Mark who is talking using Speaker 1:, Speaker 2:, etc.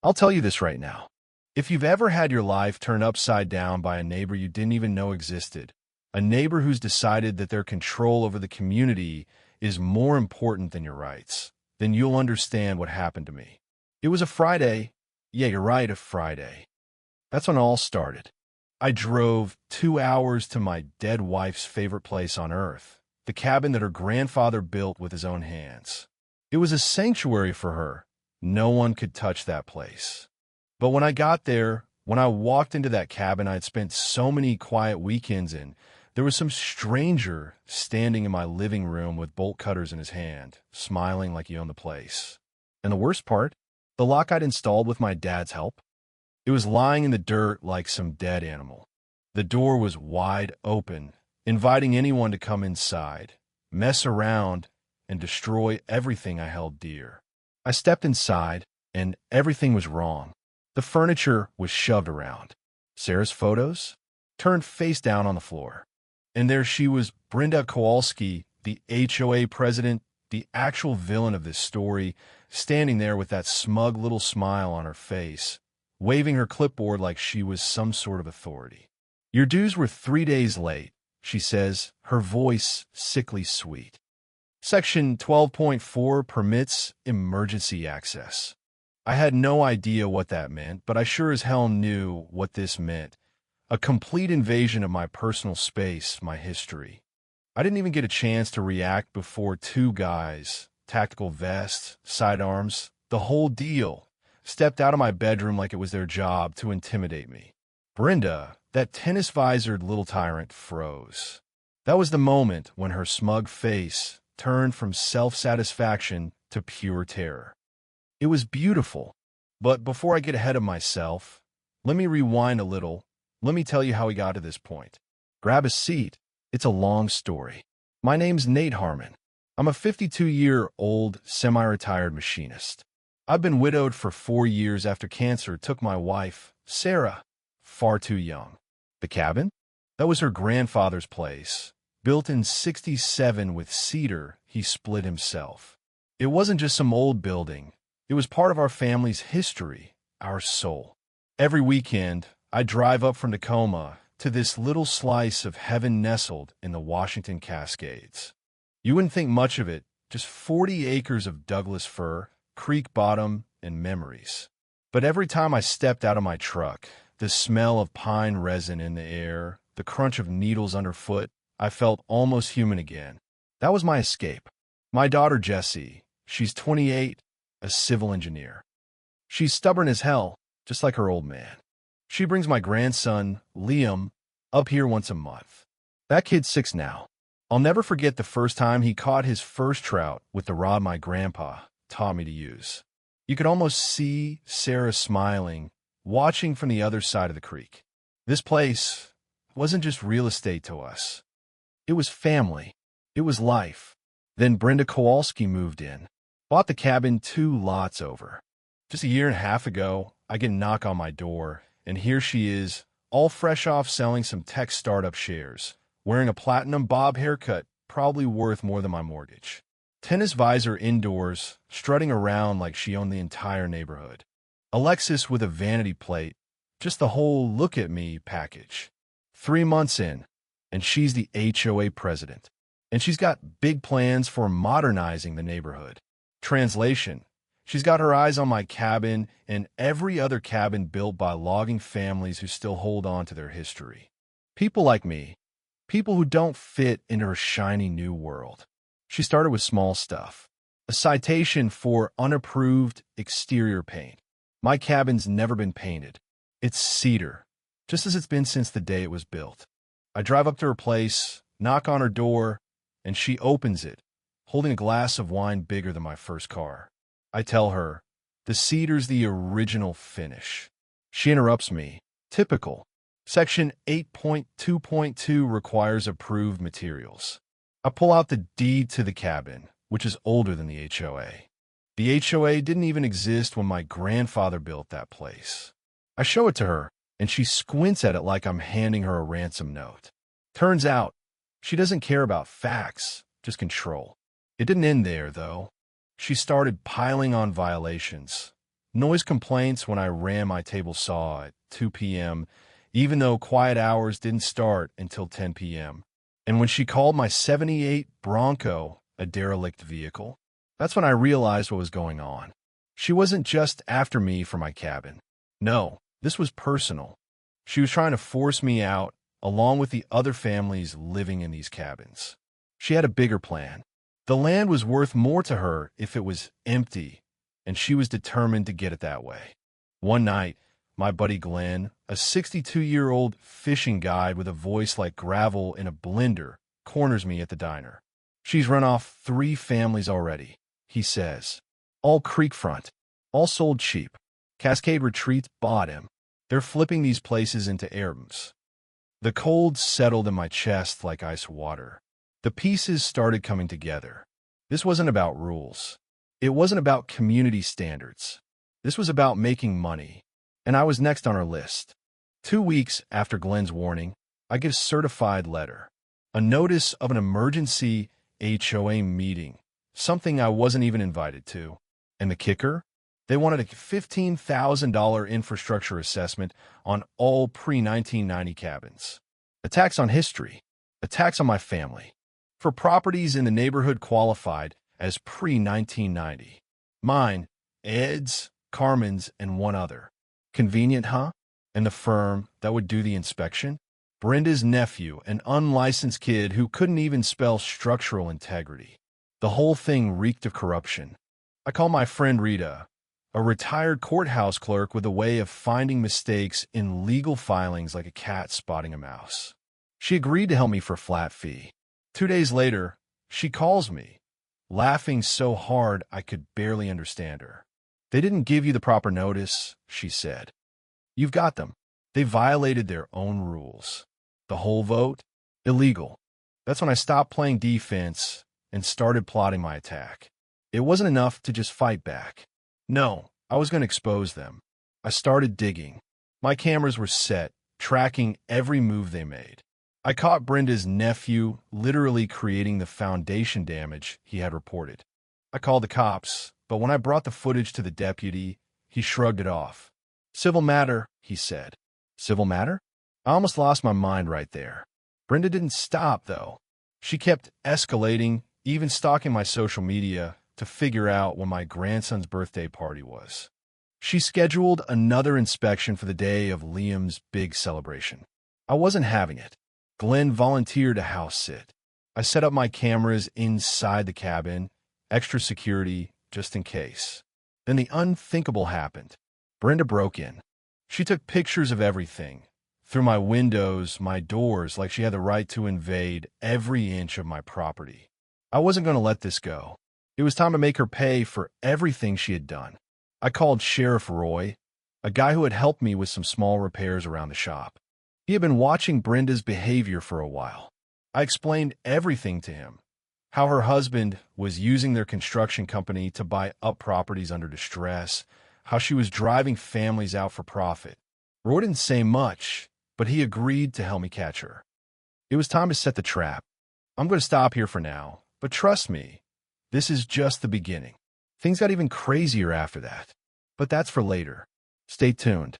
Speaker 1: I'll tell you this right now. If you've ever had your life turned upside down by a neighbor you didn't even know existed, a neighbor who's decided that their control over the community is more important than your rights, then you'll understand what happened to me. It was a Friday. Yeah, you're right, a Friday. That's when it all started. I drove 2 hours to my dead wife's favorite place on earth, the cabin that her grandfather built with his own hands. It was a sanctuary for her. No one could touch that place. But when I got there, when I walked into that cabin I'd spent so many quiet weekends in, there was some stranger standing in my living room with bolt cutters in his hand, smiling like he owned the place. And the worst part, the lock I'd installed with my dad's help, it was lying in the dirt like some dead animal. The door was wide open, inviting anyone to come inside, mess around, and destroy everything I held dear. I stepped inside, and everything was wrong. The furniture was shoved around. Sarah's photos turned face down on the floor. And there she was, Brenda Kowalski, the HOA president, the actual villain of this story, standing there with that smug little smile on her face, waving her clipboard like she was some sort of authority. "Your dues were 3 days late," she says, her voice sickly sweet. Section 12.4 permits emergency access. I had no idea what that meant, but I sure as hell knew what this meant. A complete invasion of my personal space, my history. I didn't even get a chance to react before two guys, tactical vests, sidearms, the whole deal, stepped out of my bedroom like it was their job to intimidate me. Brenda, that tennis-visored little tyrant, froze. That was the moment when her smug face turned from self-satisfaction to pure terror. It was beautiful, but before I get ahead of myself, let me rewind a little. Let me tell you how we got to this point. Grab a seat. It's a long story. My name's Nate Harmon. I'm a 52-year-old semi-retired machinist. I've been widowed for 4 years after cancer took my wife, Sarah, far too young. The cabin? That was her grandfather's place, built in '67 with cedar he split himself. It wasn't just some old building. It was part of our family's history, our soul. Every weekend, I'd drive up from Tacoma to this little slice of heaven nestled in the Washington Cascades. You wouldn't think much of it, just 40 acres of Douglas fir, creek bottom, and memories. But every time I stepped out of my truck, the smell of pine resin in the air, the crunch of needles underfoot, I felt almost human again. That was my escape. My daughter Jessie, she's 28, a civil engineer. She's stubborn as hell, just like her old man. She brings my grandson, Liam, up here once a month. That kid's 6 now. I'll never forget the first time he caught his first trout with the rod my grandpa taught me to use. You could almost see Sarah smiling, watching from the other side of the creek. This place wasn't just real estate to us. It was family. It was life. Then Brenda Kowalski moved in, bought the cabin 2 lots over. Just a year and a half ago, I get a knock on my door, and here she is, all fresh off selling some tech startup shares, wearing a platinum bob haircut, probably worth more than my mortgage. Tennis visor indoors, strutting around like she owned the entire neighborhood. A Lexus with a vanity plate, just the whole look at me package. 3 months in, and she's the HOA president. And she's got big plans for modernizing the neighborhood. Translation: she's got her eyes on my cabin and every other cabin built by logging families who still hold on to their history. People like me, people who don't fit into her shiny new world. She started with small stuff. A citation for unapproved exterior paint. My cabin's never been painted. It's cedar, just as it's been since the day it was built. I drive up to her place, knock on her door, and she opens it, holding a glass of wine bigger than my first car. I tell her, the cedar's the original finish. She interrupts me. Typical. Section 8.2.2 requires approved materials. I pull out the deed to the cabin, which is older than the HOA. The HOA didn't even exist when my grandfather built that place. I show it to her, and she squints at it like I'm handing her a ransom note. Turns out, she doesn't care about facts, just control. It didn't end there, though. She started piling on violations. Noise complaints when I ran my table saw at 2 p.m., even though quiet hours didn't start until 10 p.m. And when she called my '78 Bronco a derelict vehicle, that's when I realized what was going on. She wasn't just after me for my cabin. No, this was personal. She was trying to force me out, along with the other families living in these cabins. She had a bigger plan. The land was worth more to her if it was empty, and she was determined to get it that way. One night, my buddy Glenn, a 62-year-old fishing guide with a voice like gravel in a blender, corners me at the diner. She's run off 3 families already, he says. All creekfront, all sold cheap. Cascade Retreats bought him. They're flipping these places into Airbnbs. The cold settled in my chest like ice water. The pieces started coming together. This wasn't about rules. It wasn't about community standards. This was about making money. And I was next on her list. 2 weeks after Glenn's warning, I get a certified letter. A notice of an emergency HOA meeting. Something I wasn't even invited to. And the kicker? They wanted a $15,000 infrastructure assessment on all pre-1990 cabins. A tax on history. A tax on my family. For properties in the neighborhood qualified as pre-1990. Mine, Ed's, Carmen's, and one other. Convenient, huh? And the firm that would do the inspection? Brenda's nephew, an unlicensed kid who couldn't even spell structural integrity. The whole thing reeked of corruption. I call my friend Rita, a retired courthouse clerk with a way of finding mistakes in legal filings like a cat spotting a mouse. She agreed to help me for a flat fee. 2 days later, she calls me, laughing so hard I could barely understand her. They didn't give you the proper notice, she said. You've got them. They violated their own rules. The whole vote? Illegal. That's when I stopped playing defense and started plotting my attack. It wasn't enough to just fight back. No, I was going to expose them. I started digging. My cameras were set, tracking every move they made. I caught Brenda's nephew literally creating the foundation damage he had reported. I called the cops, but when I brought the footage to the deputy, he shrugged it off. Civil matter, he said. Civil matter? I almost lost my mind right there. Brenda didn't stop, though. She kept escalating, even stalking my social media to figure out when my grandson's birthday party was. She scheduled another inspection for the day of Liam's big celebration. I wasn't having it. Glenn volunteered to house sit. I set up my cameras inside the cabin, extra security, just in case. Then the unthinkable happened. Brenda broke in. She took pictures of everything. Through my windows, my doors, like she had the right to invade every inch of my property. I wasn't going to let this go. It was time to make her pay for everything she had done. I called Sheriff Roy, a guy who had helped me with some small repairs around the shop. He had been watching Brenda's behavior for a while. I explained everything to him. How her husband was using their construction company to buy up properties under distress. How she was driving families out for profit. Roy didn't say much, but he agreed to help me catch her. It was time to set the trap. I'm going to stop here for now, but trust me, this is just the beginning. Things got even crazier after that. But that's for later. Stay tuned.